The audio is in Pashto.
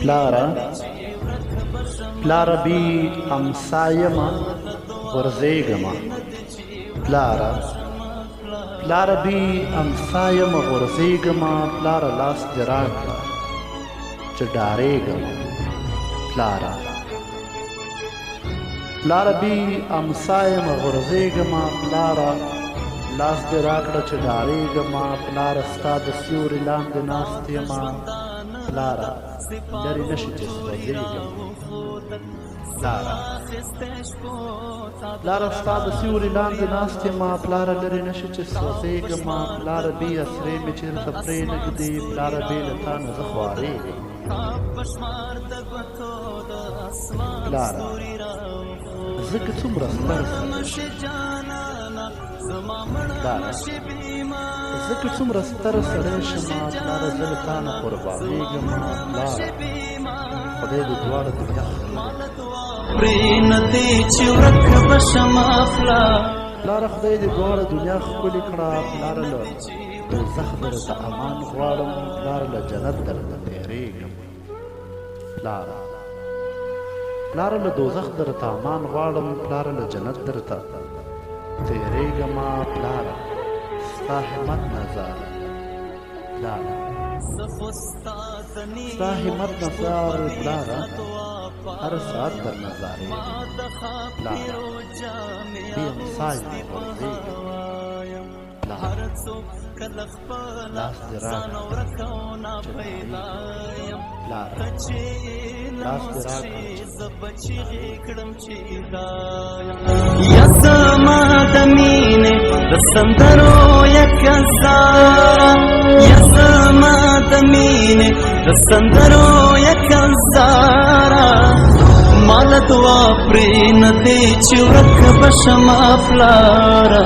پلارا پلارا بی امسایما غرزیگما پلارا پلارا بی امسایما غرزیگما پلارا لاس دراکا چه ډاریګما پلارا پلارا بی امسایما غرزیگما پلارا لاس دې راکړه چې ډارېږمه پلاره ستا د سیوري لاندې ناست یمه پلاره لرې نه شي چې سوځېږم پلاره پلاره ستا د سیوري لاندې ناست یمه پلاره لرې نه شي چې سوځېږمه پلاره بې اسرې مې چېرته پرېنږدې پلاره بې له تا نه زه خوارېږم پلاره ځکه څومره ستر پلاره ځکه څومره ستر سړی شمه پلاره زه له تا نه قربانېږمه پلاره خدای دې دواړه دنیا پلاره خدای دې دواړه دنیا ښکلې کړه پلاره له دوزخ درته امان غواړم پلاره له جنت درته تېرېږم پلاره پلاره له دوزخ درته امان غواړم پلاره له جنت درته تېرېږمه پلاره ستا همت نظاره پلاره ستا همت نظاره پلاره هر ساعت در نظاره پلاره بې همسایه غورځېږم پلاره لاس دې راکړه چې پلاره لاس دې یا زما د مینې د سندرو یک هزاره یا زما د مینې د سندرو یک هزاره ماله دعا پرې نه دی چې ورک به شمه پلاره